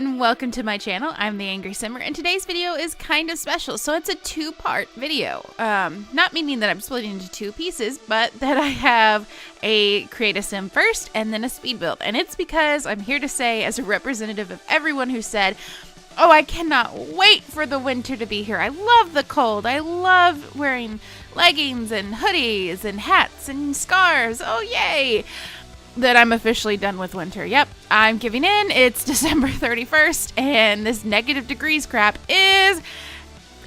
and welcome to my channel. I'm the Angry Simmer, and today's video is kind of special. So it's a two-part video. Not meaning that I'm splitting into two pieces, but that I have a create a sim first and then a speed build. And it's because I'm here to say, as a representative of everyone who said, oh, I cannot wait for the winter to be here. I love the cold. I love wearing leggings and hoodies and hats and scarves. Oh, yay! That I'm officially done with winter. Yep, I'm giving in. It's December 31st, and this negative degrees crap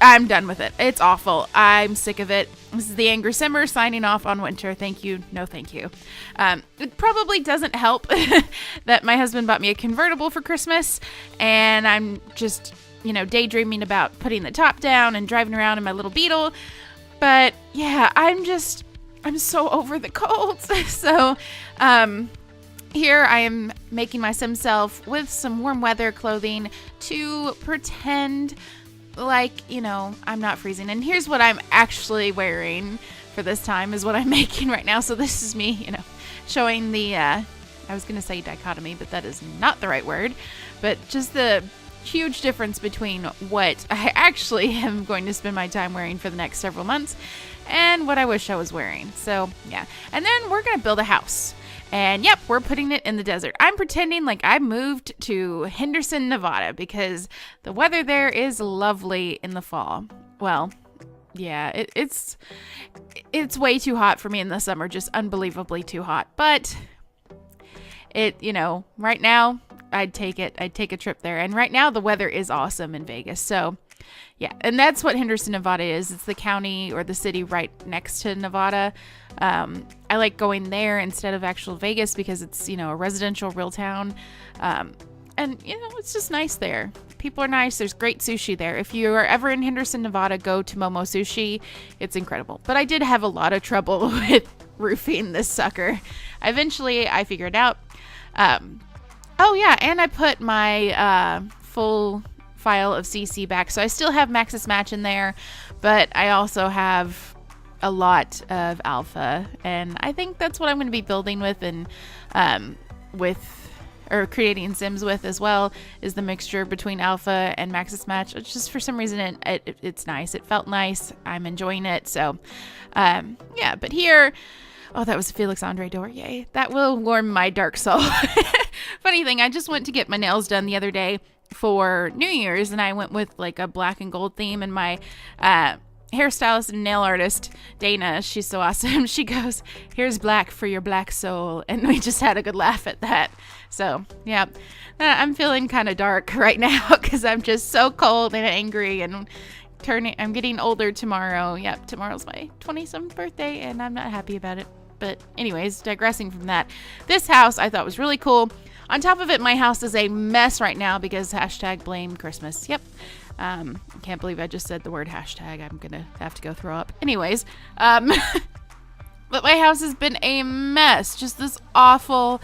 I'm done with it. It's awful. I'm sick of it. This is the Angry Simmer signing off on winter. Thank you. No, thank you. It probably doesn't help that my husband bought me a convertible for Christmas, and I'm just, daydreaming about putting the top down and driving around in my little Beetle. But yeah, I'm so over the cold. So, here I am making my sim self with some warm weather clothing to pretend like, I'm not freezing. And here's what I'm actually wearing for this time is what I'm making right now. So this is me, showing the, I was going to say dichotomy, but that is not the right word. But just the huge difference between what I actually am going to spend my time wearing for the next several months and what I wish I was wearing. So yeah. And then we're going to build a house. And yep, we're putting it in the desert. I'm pretending like I moved to Henderson, Nevada, because the weather there is lovely in the fall. Well, yeah, it's way too hot for me in the summer, just unbelievably too hot. But right now I'd take it. I'd take a trip there. And right now the weather is awesome in Vegas. So yeah, and that's what Henderson, Nevada is. It's the county or the city right next to Nevada. I like going there instead of actual Vegas because it's, a residential real town. And, it's just nice there. People are nice. There's great sushi there. If you are ever in Henderson, Nevada, go to Momo Sushi. It's incredible. But I did have a lot of trouble with roofing this sucker. Eventually, I figured it out. Oh, yeah, and I put my full file of CC back. So I still have Maxis Match in there, but I also have a lot of alpha, and I think that's what I'm going to be building with and creating sims with as well, is the mixture between alpha and Maxis Match. It's just, for some reason, it's nice. It felt nice. I'm enjoying it. So yeah, but here, oh, that was a Felixandre door. Yay. That will warm my dark soul. Funny thing, I just went to get my nails done the other day for New Year's, and I went with like a black and gold theme, and my hairstylist and nail artist Dana, she's so awesome, she goes, here's black for your black soul, and we just had a good laugh at that. So yeah, I'm feeling kind of dark right now because I'm just so cold and angry, and I'm getting older tomorrow. Yep, tomorrow's my 27th birthday, and I'm not happy about it. But anyways, digressing from that, this house I thought was really cool. On top of it, my house is a mess right now because #blame Christmas. Yep. I can't believe I just said the word hashtag. I'm going to have to go throw up. Anyways, but my house has been a mess. Just this awful,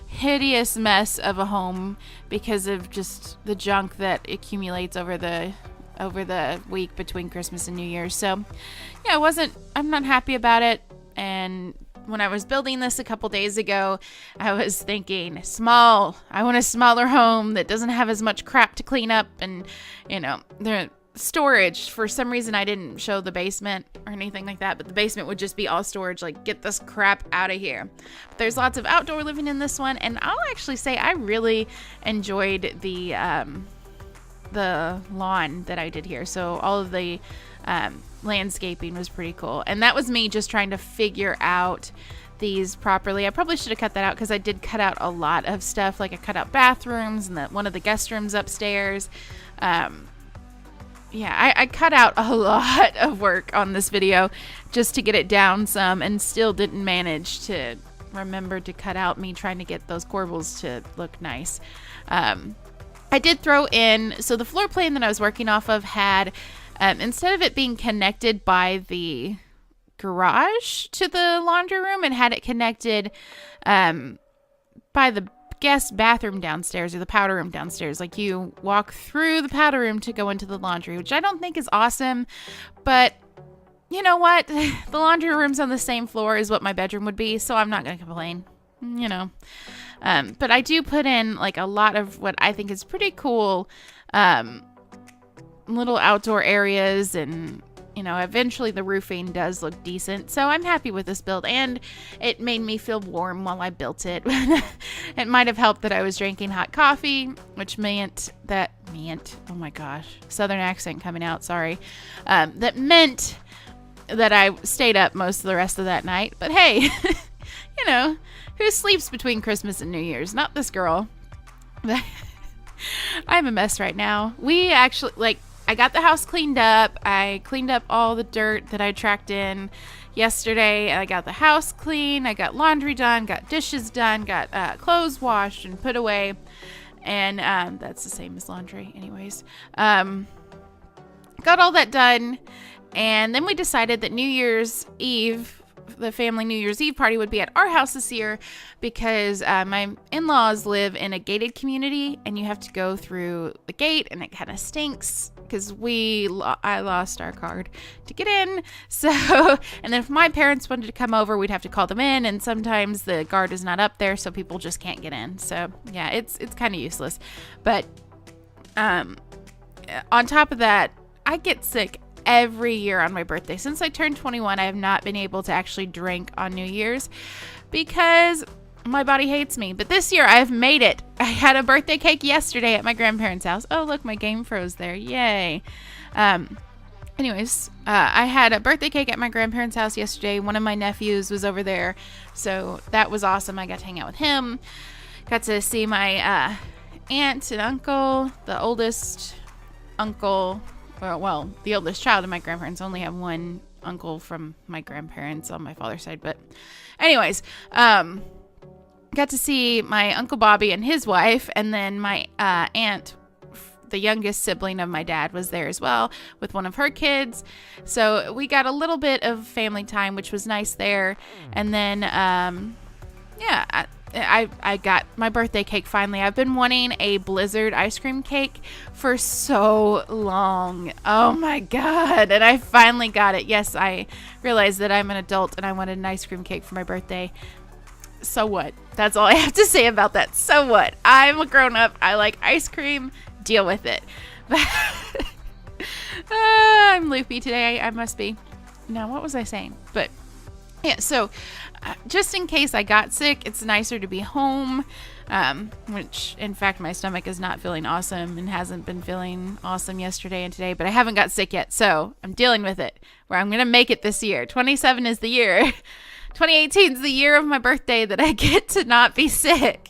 hideous mess of a home because of just the junk that accumulates over the week between Christmas and New Year's. So yeah, I'm not happy about it. And when I was building this a couple days ago, I was thinking I want a smaller home that doesn't have as much crap to clean up, and the storage. For some reason I didn't show the basement or anything like that, but the basement would just be all storage, like get this crap out of here. But there's lots of outdoor living in this one, and I'll actually say I really enjoyed the lawn that I did here. So all of the landscaping was pretty cool, and that was me just trying to figure out these properly. I probably should have cut that out because I did cut out a lot of stuff. Like I cut out bathrooms and one of the guest rooms upstairs. Yeah, I cut out a lot of work on this video just to get it down some, and still didn't manage to remember to cut out me trying to get those corbels to look nice. I did throw in, so the floor plan that I was working off of had, instead of it being connected by the garage to the laundry room, and had it connected by the guest bathroom downstairs, or the powder room downstairs. Like you walk through the powder room to go into the laundry, which I don't think is awesome, but you know what? The laundry room's on the same floor as what my bedroom would be, so I'm not going to complain. But I do put in like a lot of what I think is pretty cool little outdoor areas, and eventually the roofing does look decent. So I'm happy with this build, and it made me feel warm while I built it. It might have helped that I was drinking hot coffee, which meant, oh my gosh, Southern accent coming out, sorry. That meant that I stayed up most of the rest of that night. But hey, who sleeps between Christmas and New Year's? Not this girl. I'm a mess right now. We actually, I got the house cleaned up. I cleaned up all the dirt that I tracked in yesterday. I got the house clean. I got laundry done, got dishes done, got clothes washed and put away. And that's the same as laundry anyways. Got all that done. And then we decided that New Year's Eve, the family New Year's Eve party, would be at our house this year because my in-laws live in a gated community, and you have to go through the gate, and it kind of stinks because I lost our card to get in. So, and then if my parents wanted to come over, we'd have to call them in, and sometimes the guard is not up there, so people just can't get in. So yeah, it's kind of useless. But on top of that, I get sick every year on my birthday. Since I turned 21, I have not been able to actually drink on New Year's because my body hates me. But this year I've made it. I had a birthday cake yesterday at my grandparents' house. Oh, look, my game froze there. Yay. Anyways, I had a birthday cake at my grandparents' house yesterday. One of my nephews was over there, so that was awesome. I got to hang out with him. Got to see my aunt and uncle, the oldest uncle. Well, the oldest child of my grandparents. Only have one uncle from my grandparents on my father's side. But anyways, got to see my Uncle Bobby and his wife. And then my aunt, the youngest sibling of my dad, was there as well with one of her kids. So we got a little bit of family time, which was nice there. And then, I got my birthday cake finally. I've been wanting a Blizzard ice cream cake for so long. Oh my God. And I finally got it. Yes, I realized that I'm an adult and I wanted an ice cream cake for my birthday. So what? That's all I have to say about that. So what? I'm a grown up. I like ice cream. Deal with it. I'm loopy today. I must be. No, what was I saying? But yeah, so just in case I got sick, it's nicer to be home, which in fact my stomach is not feeling awesome and hasn't been feeling awesome yesterday and today, but I haven't got sick yet, so I'm dealing with it, where I'm going to make it this year. 27 is the year. 2018 is the year of my birthday that I get to not be sick.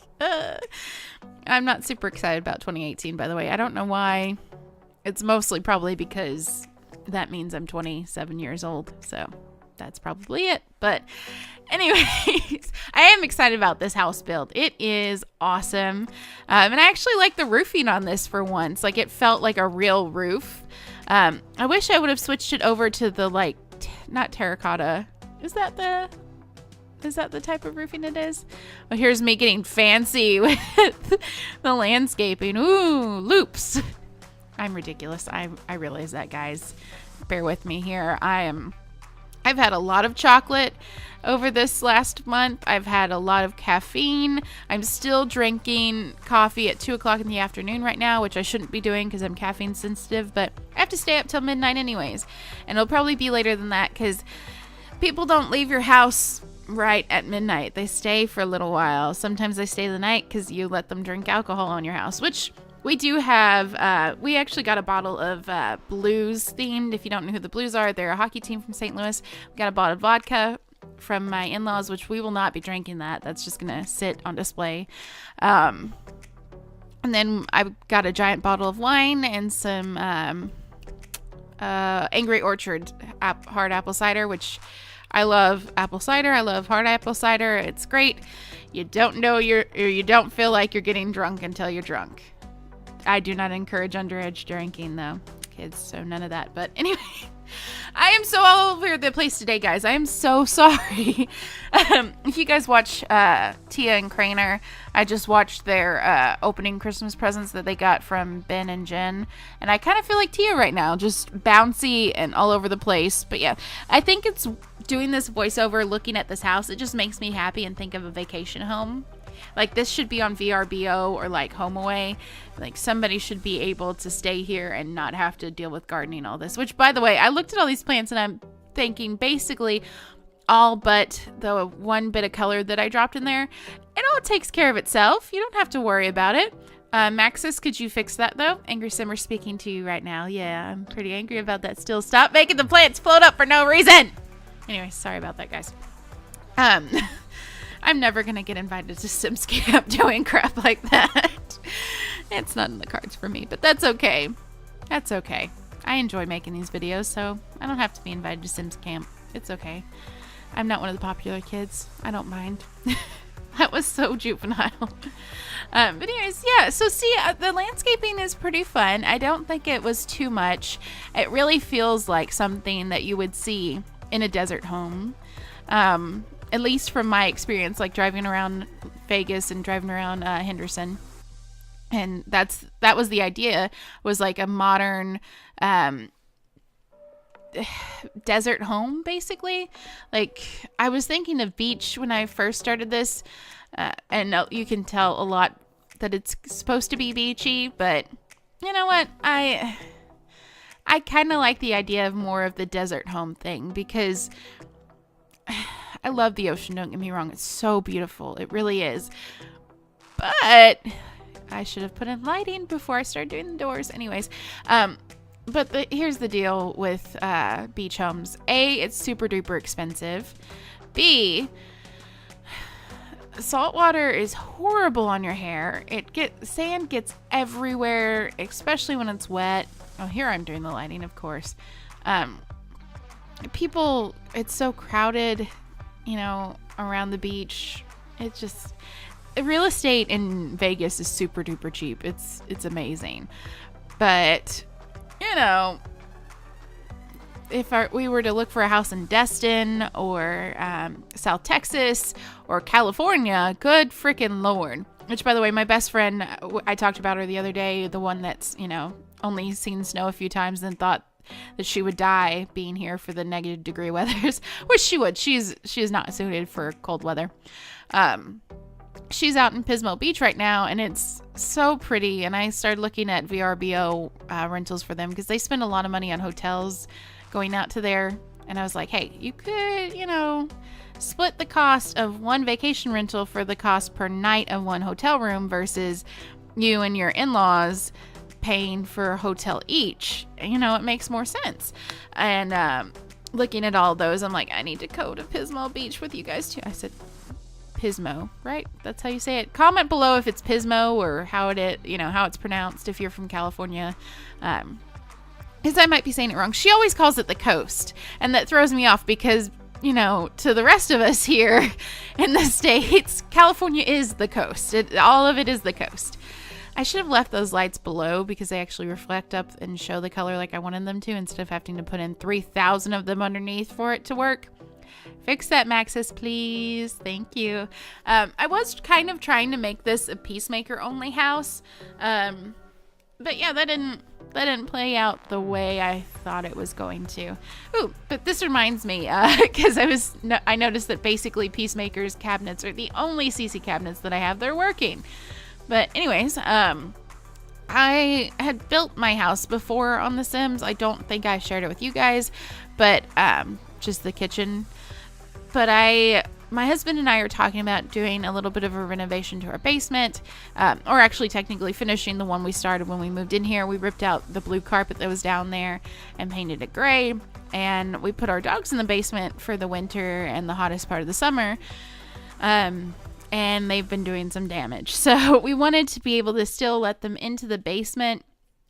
I'm not super excited about 2018, by the way. I don't know why. It's mostly probably because that means I'm 27 years old, so that's probably it. But anyways, I am excited about this house build. It is awesome. And I actually like the roofing on this for once. Like, it felt like a real roof. I wish I would have switched it over to the not terracotta. Is that the type of roofing it is? Well, here's me getting fancy with the landscaping. Ooh, loops. I'm ridiculous. I realize that, guys. Bear with me here. I've had a lot of chocolate over this last month. I've had a lot of caffeine. I'm still drinking coffee at 2 o'clock in the afternoon right now, which I shouldn't be doing because I'm caffeine sensitive, but I have to stay up till midnight anyways. And it'll probably be later than that because people don't leave your house right at midnight. They stay for a little while. Sometimes they stay the night because you let them drink alcohol in your house, which we do have. We actually got a bottle of Blues themed. If you don't know who the Blues are, they're a hockey team from St. Louis. We got a bottle of vodka from my in-laws, which we will not be drinking that. That's just going to sit on display. And then I got a giant bottle of wine and some Angry Orchard hard apple cider, which I love apple cider. I love hard apple cider. It's great. You don't know you don't feel like you're getting drunk until you're drunk. I do not encourage underage drinking, though, kids, so none of that. But anyway, I am so all over the place today, guys. I am so sorry. If you guys watch Tia and Craner, I just watched their opening Christmas presents that they got from Ben and Jen, and I kind of feel like Tia right now, just bouncy and all over the place. But yeah, I think it's doing this voiceover, looking at this house, it just makes me happy and think of a vacation home. Like, this should be on VRBO or like HomeAway. Like, somebody should be able to stay here and not have to deal with gardening all this. Which, by the way, I looked at all these plants and I'm thinking basically all but the one bit of color that I dropped in there, it all takes care of itself. You don't have to worry about it. Maxis, could you fix that though? Angry Simmer speaking to you right now. Yeah, I'm pretty angry about that still. Stop making the plants float up for no reason. Anyway, sorry about that, guys. I'm never gonna get invited to Sims Camp doing crap like that. It's not in the cards for me, but that's okay. That's okay. I enjoy making these videos, so I don't have to be invited to Sims Camp. It's okay. I'm not one of the popular kids. I don't mind. That was so juvenile. But anyways, yeah, so see, the landscaping is pretty fun. I don't think it was too much. It really feels like something that you would see in a desert home. At least from my experience, like driving around Vegas and driving around Henderson. And that was the idea, was like a modern desert home, basically. Like, I was thinking of beach when I first started this, and you can tell a lot that it's supposed to be beachy, but you know what, I kind of like the idea of more of the desert home thing, because I love the ocean, don't get me wrong, it's so beautiful, it really is, but I should have put in lighting before I started doing the doors. Anyways, but here's the deal with beach homes. A, it's super duper expensive. B, salt water is horrible on your hair. Sand gets everywhere, especially when it's wet. Oh, here I'm doing the lighting, of course. People, it's so crowded, you know, around the beach. It's just, real estate in Vegas is super duper cheap. It's amazing. But you know, if we were to look for a house in Destin or South Texas or California, good freaking Lord. Which, by the way, my best friend, I talked about her the other day, the one that's, you know, only seen snow a few times and thought that she would die being here for the negative degree weathers, which she would. She is not suited for cold weather. She's out in Pismo Beach right now, and it's so pretty. And I started looking at VRBO rentals for them because they spend a lot of money on hotels going out to there. And I was like, hey, you could, you know, split the cost of one vacation rental for the cost per night of one hotel room versus you and your in-laws paying for a hotel each. You know, it makes more sense. And looking at all those, I'm like, I need to go to Pismo Beach with you guys too. I said Pismo, right? That's how you say it. Comment below if it's Pismo or how it's pronounced if you're from California. Because I might be saying it wrong. She always calls it the coast, and that throws me off because, you know, to the rest of us here in the States, California is the coast. All of it is the coast. I should have left those lights below because they actually reflect up and show the color like I wanted them to instead of having to put in 3,000 of them underneath for it to work. Fix that, Maxis, please. Thank you. I was kind of trying to make this a Peacemaker only house. But yeah, that didn't play out the way I thought it was going to. Ooh, but this reminds me, because I noticed that basically Peacemaker's cabinets are the only CC cabinets that I have. They're working. But anyways, I had built my house before on The Sims. I don't think I shared it with you guys, but just the kitchen. But my husband and I are talking about doing a little bit of a renovation to our basement, or actually technically finishing the one we started when we moved in here. We ripped out the blue carpet that was down there and painted it gray, and we put our dogs in the basement for the winter and the hottest part of the summer, and they've been doing some damage. So we wanted to be able to still let them into the basement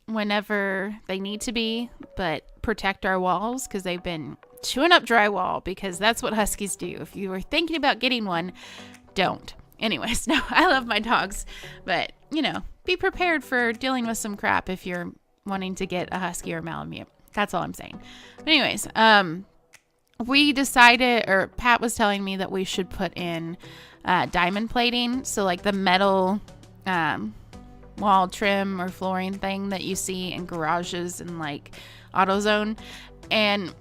whenever they need to be, but protect our walls because they've been chewing up drywall, because that's what huskies do. If you were thinking about getting one, don't. Anyways, no, I love my dogs, but you know, be prepared for dealing with some crap if you're wanting to get a husky or a Malamute. That's all I'm saying. But anyways, we decided, or Pat was telling me that we should put in diamond plating, so like the metal wall trim or flooring thing that you see in garages and like AutoZone. And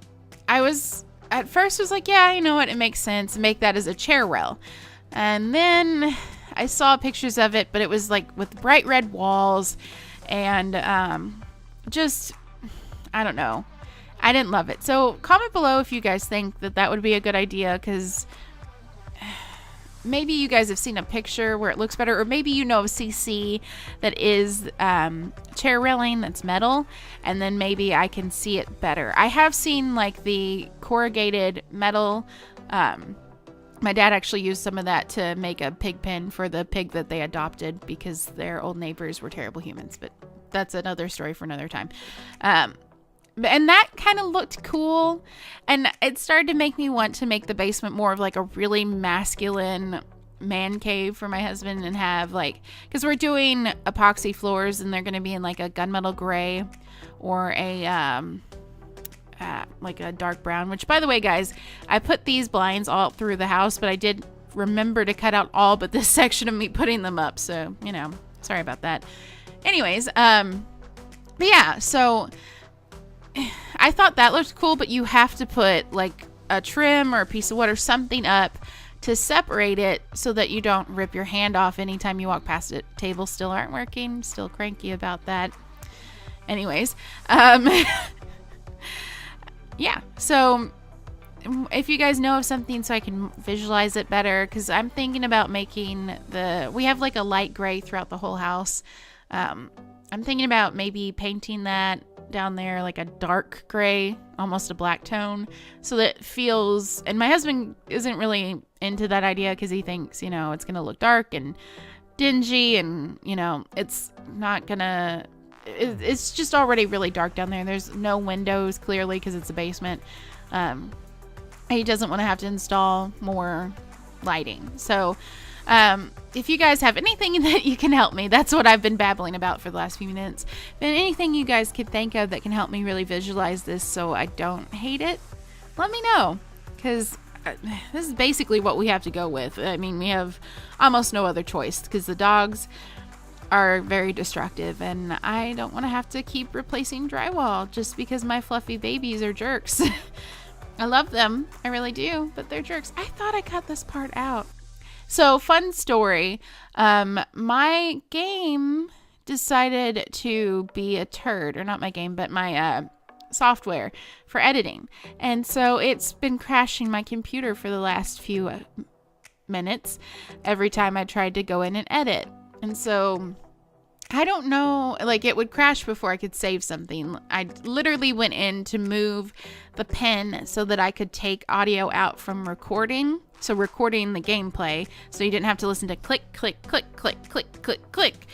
I was at first like, yeah, you know what, it makes sense, make that as a chair rail. And then I saw pictures of it, but it was like with bright red walls and just, I don't know. I didn't love it. So comment below if you guys think that that would be a good idea, because maybe you guys have seen a picture where it looks better, or maybe you know of CC that is chair railing that's metal, and then maybe I can see it better. I have seen like the corrugated metal. My dad actually used some of that to make a pig pen for the pig that they adopted because their old neighbors were terrible humans, but that's another story for another time. And that kind of looked cool, and it started to make me want to make the basement more of like a really masculine man cave for my husband, and have like, because we're doing epoxy floors and they're going to be in like a gunmetal gray or a like a dark brown, which, by the way, guys, I put these blinds all through the house, but I did remember to cut out all but this section of me putting them up, so, you know, sorry about that. Anyways, but yeah, so I thought that looked cool, but you have to put like a trim or a piece of wood or something up to separate it so that you don't rip your hand off anytime you walk past it. Tables still aren't working, still cranky about that. Anyways, yeah, so if you guys know of something so I can visualize it better, because I'm thinking about making we have like a light gray throughout the whole house. I'm thinking about maybe painting that down there like a dark gray, almost a black tone, so that it feels, and my husband isn't really into that idea because he thinks, you know, it's gonna look dark and dingy, and, you know, it's not gonna, it's just already really dark down there. There's no windows, clearly, because it's a basement. He doesn't want to have to install more lighting. So if you guys have anything that you can help me, that's what I've been babbling about for the last few minutes, but anything you guys could think of that can help me really visualize this so I don't hate it, let me know, because this is basically what we have to go with. I mean, we have almost no other choice because the dogs are very destructive, and I don't want to have to keep replacing drywall just because my fluffy babies are jerks. I love them, I really do, but they're jerks. I thought I cut this part out. So, fun story, my game decided to be a turd, or not my game, but my software for editing, and so it's been crashing my computer for the last few minutes every time I tried to go in and edit. And so I don't know, like, it would crash before I could save something. I literally went in to move the pen so that I could take audio out from recording. So recording the gameplay, so you didn't have to listen to click, click, click, click, click, click, click.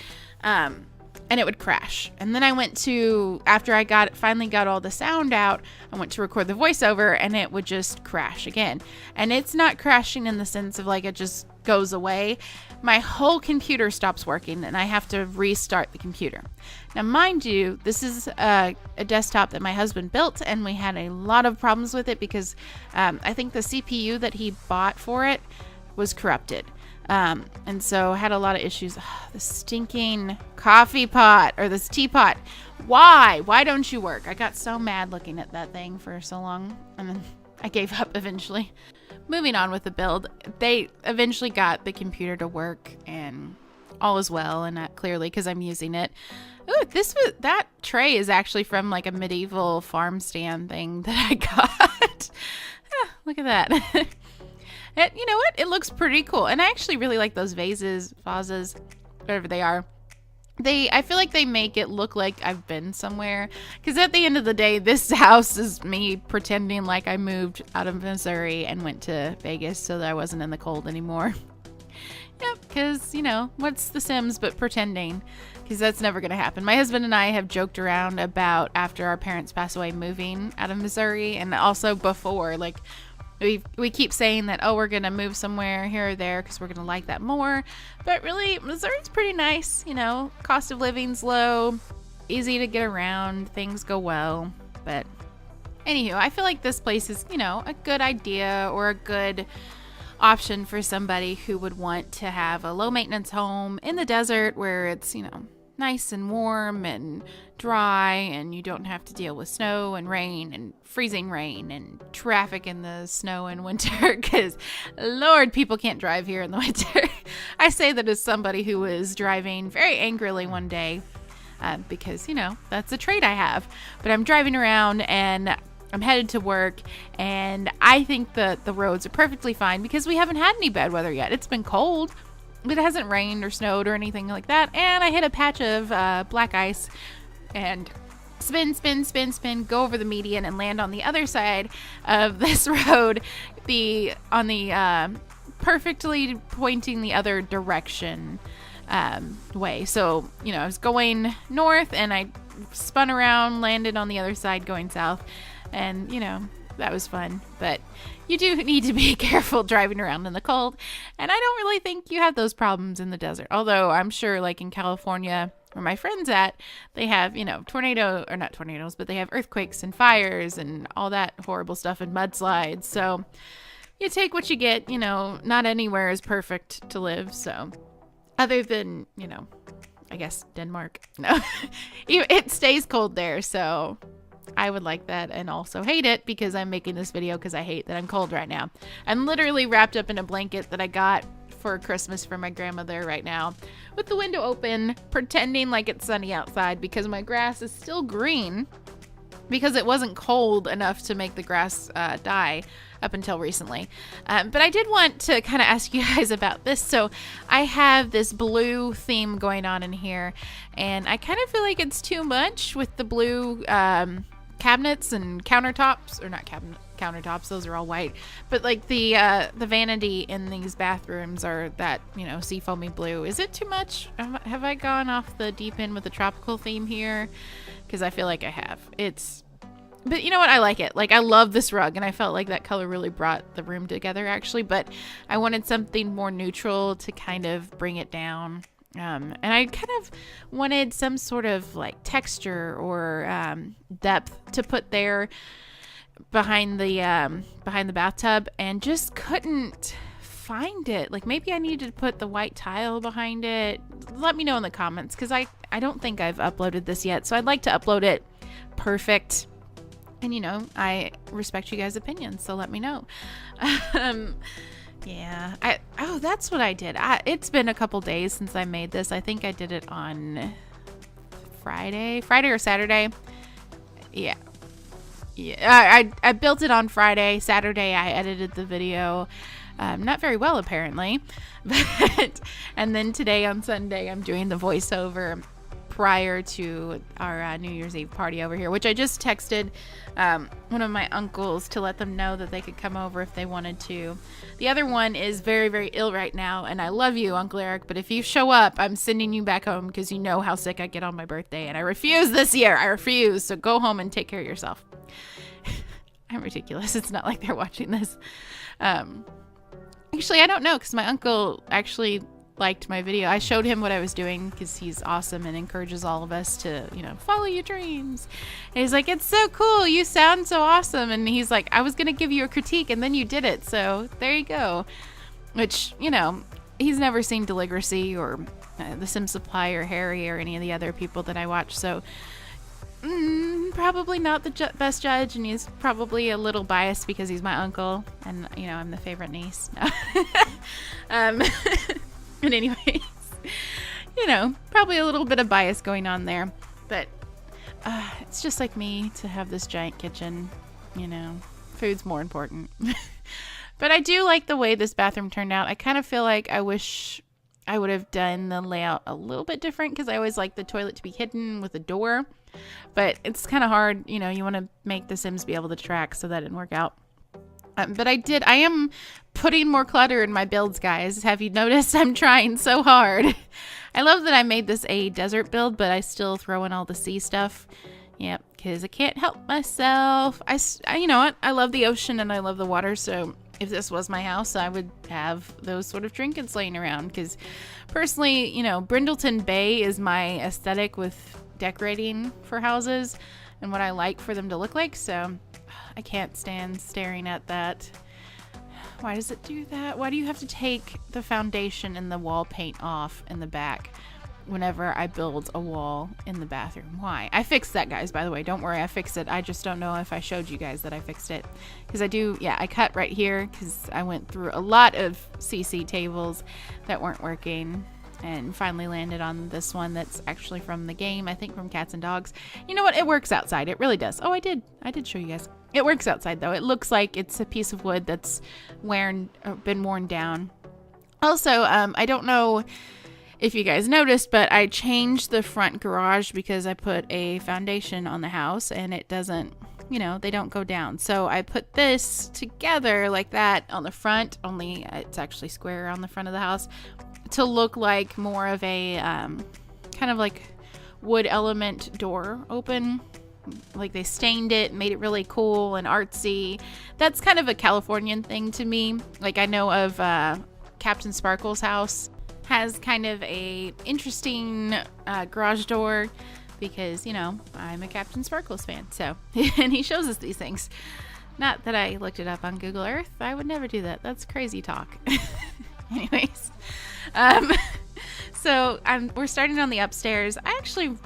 And it would crash. And then I went to, after I finally got all the sound out, I went to record the voiceover, and it would just crash again. And it's not crashing in the sense of like it just goes away. My whole computer stops working, and I have to restart the computer. Now, mind you, this is a desktop that my husband built, and we had a lot of problems with it because I think the CPU that he bought for it was corrupted. And so had a lot of issues. The stinking coffee pot, or this teapot. Why don't you work? I got so mad looking at that thing for so long, and then I gave up eventually. Moving on with the build, they eventually got the computer to work, and all is well, and not clearly because I'm using it. Ooh, that tray is actually from like a medieval farm stand thing that I got. Look at that. You know what? It looks pretty cool. And I actually really like those vases, whatever they are. I feel like they make it look like I've been somewhere. Because at the end of the day, this house is me pretending like I moved out of Missouri and went to Vegas so that I wasn't in the cold anymore. Yep, because, you know, what's The Sims but pretending? Because that's never going to happen. My husband and I have joked around about, after our parents pass away, moving out of Missouri. And also before, like, we keep saying that, oh, we're going to move somewhere here or there because we're going to like that more. But really, Missouri's pretty nice. You know, cost of living's low, easy to get around, things go well. But anywho, I feel like this place is, you know, a good idea or a good option for somebody who would want to have a low maintenance home in the desert where it's, you know, nice and warm and dry, and you don't have to deal with snow and rain and freezing rain and traffic in the snow in winter, because Lord, people can't drive here in the winter. I say that as somebody who was driving very angrily one day, because, you know, that's a trait I have. But I'm driving around and I'm headed to work, and I think that the roads are perfectly fine because we haven't had any bad weather yet. It's been cold, but it hasn't rained or snowed or anything like that. And I hit a patch of black ice and spin, go over the median and land on the other side of this road, on the perfectly pointing the other direction way. So, you know, I was going north and I spun around, landed on the other side going south, and, you know, that was fun. But you do need to be careful driving around in the cold, and I don't really think you have those problems in the desert. Although I'm sure, like in California, where my friend's at, they have, you know, not tornadoes, but they have earthquakes and fires and all that horrible stuff and mudslides. So you take what you get. You know, not anywhere is perfect to live. So other than, you know, I guess Denmark. No, it stays cold there. So I would like that and also hate it because I'm making this video because I hate that I'm cold right now. I'm literally wrapped up in a blanket that I got for Christmas from my grandmother right now, with the window open, pretending like it's sunny outside because my grass is still green because it wasn't cold enough to make the grass die up until recently. But I did want to kind of ask you guys about this. So I have this blue theme going on in here, and I kind of feel like it's too much with the blue cabinets and countertops, or not countertops, those are all white, but like the vanity in these bathrooms are that, you know, seafoamy blue. Is it too much? Have I gone off the deep end with the tropical theme here? Because I feel like I have. But you know what? I like it. Like, I love this rug, and I felt like that color really brought the room together, actually. But I wanted something more neutral to kind of bring it down. And I kind of wanted some sort of like texture or depth to put there behind the bathtub, and just couldn't find it. Like, maybe I needed to put the white tile behind it. Let me know in the comments, because I don't think I've uploaded this yet, so I'd like to upload it perfect. And, you know, I respect you guys' opinions, so let me know. Yeah. That's what I did. It's been a couple days since I made this. I think I did it on Friday or Saturday. Yeah. I built it on Friday. Saturday, I edited the video. Not very well, apparently. And then today on Sunday, I'm doing the voiceover prior to our New Year's Eve party over here, which I just texted one of my uncles to let them know that they could come over if they wanted to. The other one is very, very ill right now, and I love you, Uncle Eric, but if you show up, I'm sending you back home because you know how sick I get on my birthday, and I refuse this year. I refuse, so go home and take care of yourself. I'm ridiculous. It's not like they're watching this. Actually, I don't know, because my uncle actually liked my video. I showed him what I was doing because he's awesome and encourages all of us to, you know, follow your dreams. And he's like, it's so cool. You sound so awesome. And he's like, I was going to give you a critique and then you did it. So there you go. Which, you know, he's never seen Deligracy or The Sim Supply or Harrie or any of the other people that I watch. So probably not the best judge, and he's probably a little biased because he's my uncle and, you know, I'm the favorite niece. No. But anyways, you know, probably a little bit of bias going on there, but it's just like me to have this giant kitchen, you know, food's more important. But I do like the way this bathroom turned out. I kind of feel like I wish I would have done the layout a little bit different, because I always like the toilet to be hidden with a door, but it's kind of hard, you know, you want to make the Sims be able to track, so that didn't work out. But I am putting more clutter in my builds, guys. Have you noticed? I'm trying so hard. I love that I made this a desert build, but I still throw in all the sea stuff. Yep, because I can't help myself. I you know what? I love the ocean and I love the water, so if this was my house, I would have those sort of trinkets laying around, because personally, you know, Brindleton Bay is my aesthetic with decorating for houses and what I like for them to look like, so I can't stand staring at that. Why does it do that? Why do you have to take the foundation and the wall paint off in the back? whenever I build a wall in the bathroom. Why? I fixed that, guys, by the way. Don't worry, I fixed it. I just don't know if I showed you guys that I fixed it. Because I do, yeah, I cut right here because I went through a lot of CC tables that weren't working and finally landed on this one that's actually from the game, I think from Cats and Dogs. You know what? It works outside. It really does. Oh, I did show you guys. It works outside, though. It looks like it's a piece of wood that's been worn down. Also, I don't know if you guys noticed, but I changed the front garage because I put a foundation on the house and it doesn't, you know, they don't go down. So I put this together like that on the front, only it's actually square on the front of the house, to look like more of a kind of like wood element door open. Like they stained it, made it really cool and artsy. That's kind of a Californian thing to me. Like I know of Captain Sparkle's house has kind of a interesting garage door because, you know, I'm a Captain Sparkles fan. So, and he shows us these things. Not that I looked it up on Google Earth. I would never do that. That's crazy talk. Anyways, so we're starting on the upstairs. I actually,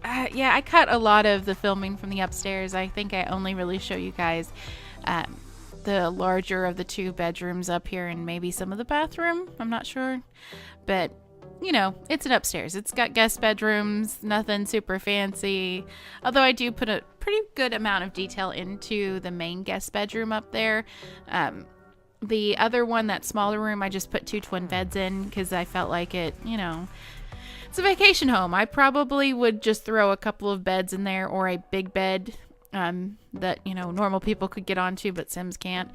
I cut a lot of the filming from the upstairs. I think I only really show you guys the larger of the two bedrooms up here and maybe some of the bathroom. I'm not sure. But, you know, it's an upstairs. It's got guest bedrooms, nothing super fancy. Although I do put a pretty good amount of detail into the main guest bedroom up there. The other one, that smaller room, I just put 2 twin beds in because I felt like it, you know, it's a vacation home. I probably would just throw a couple of beds in there or a big bed that, you know, normal people could get onto, but Sims can't.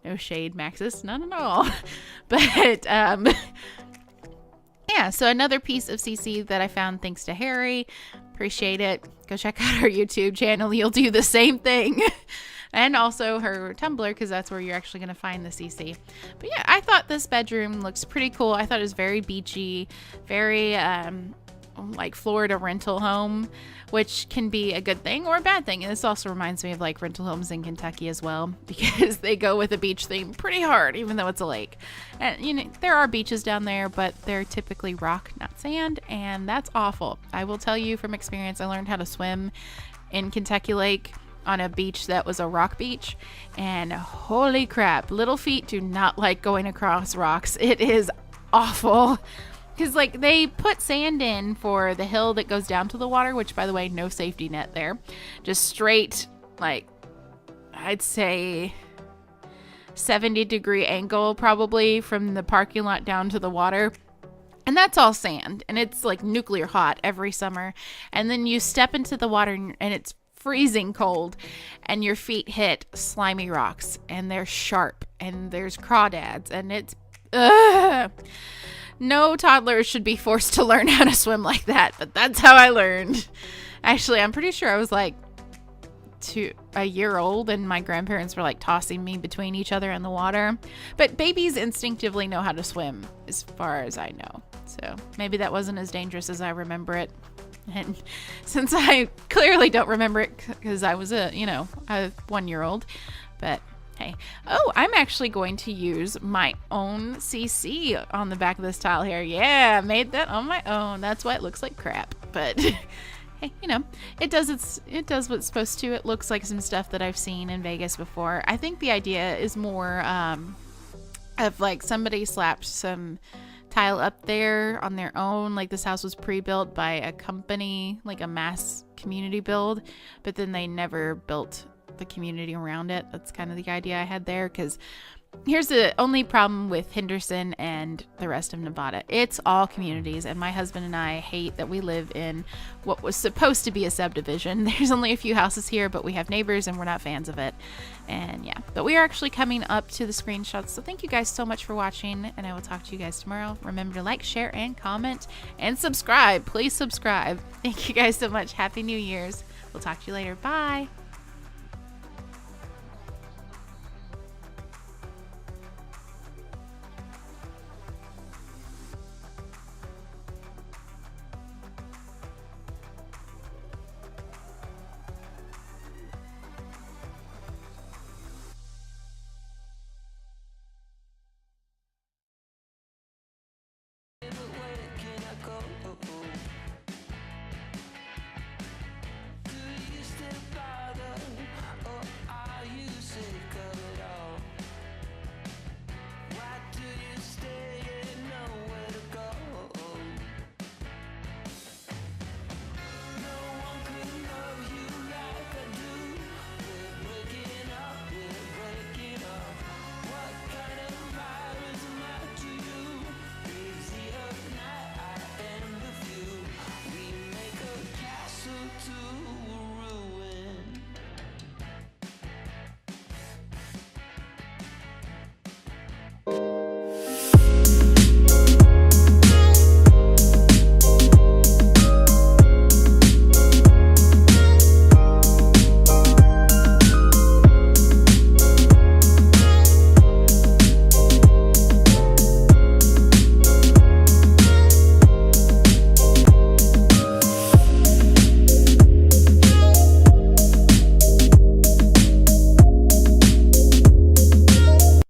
No shade, Maxis, none at all. But, yeah, so another piece of CC that I found thanks to Harrie. Appreciate it. Go check out her YouTube channel. You'll do the same thing. And also her Tumblr, because that's where you're actually going to find the CC. But yeah, I thought this bedroom looks pretty cool. I thought it was very beachy, very like Florida rental home, which can be a good thing or a bad thing. And this also reminds me of like rental homes in Kentucky as well, because they go with a beach theme pretty hard, even though it's a lake. And you know, there are beaches down there, but they're typically rock, not sand, and that's awful. I will tell you from experience, I learned how to swim in Kentucky Lake on a beach that was a rock beach, and holy crap, little feet do not like going across rocks. It is awful. Because, like, they put sand in for the hill that goes down to the water, which, by the way, no safety net there. Just straight, like, I'd say 70-degree angle probably from the parking lot down to the water. And that's all sand. And it's, like, nuclear hot every summer. And then you step into the water and it's freezing cold. And your feet hit slimy rocks. And they're sharp. And there's crawdads. And it's... Ugh. No toddler should be forced to learn how to swim like that, but that's how I learned. Actually, I'm pretty sure I was like a year old and my grandparents were like tossing me between each other in the water. But babies instinctively know how to swim as far as I know. So maybe that wasn't as dangerous as I remember it. And since I clearly don't remember it because I was a 1-year-old, but hey. Oh, I'm actually going to use my own CC on the back of this tile here. Yeah, I made that on my own. That's why it looks like crap. But hey, you know, it does what it's supposed to. It looks like some stuff that I've seen in Vegas before. I think the idea is more of like somebody slapped some tile up there on their own. Like this house was pre-built by a company, like a mass community build, but then they never built the community around it. That's kind of the idea I had there, because here's the only problem with Henderson and the rest of Nevada. It's all communities, and my husband and I hate that we live in what was supposed to be a subdivision. There's only a few houses here, but we have neighbors and we're not fans of it. And yeah, but we are actually coming up to the screenshots, so thank you guys so much for watching, and I will talk to you guys tomorrow. Remember to like, share, and comment, and subscribe. Please subscribe. Thank you guys so much. Happy New Year's. We'll talk to you later. Bye.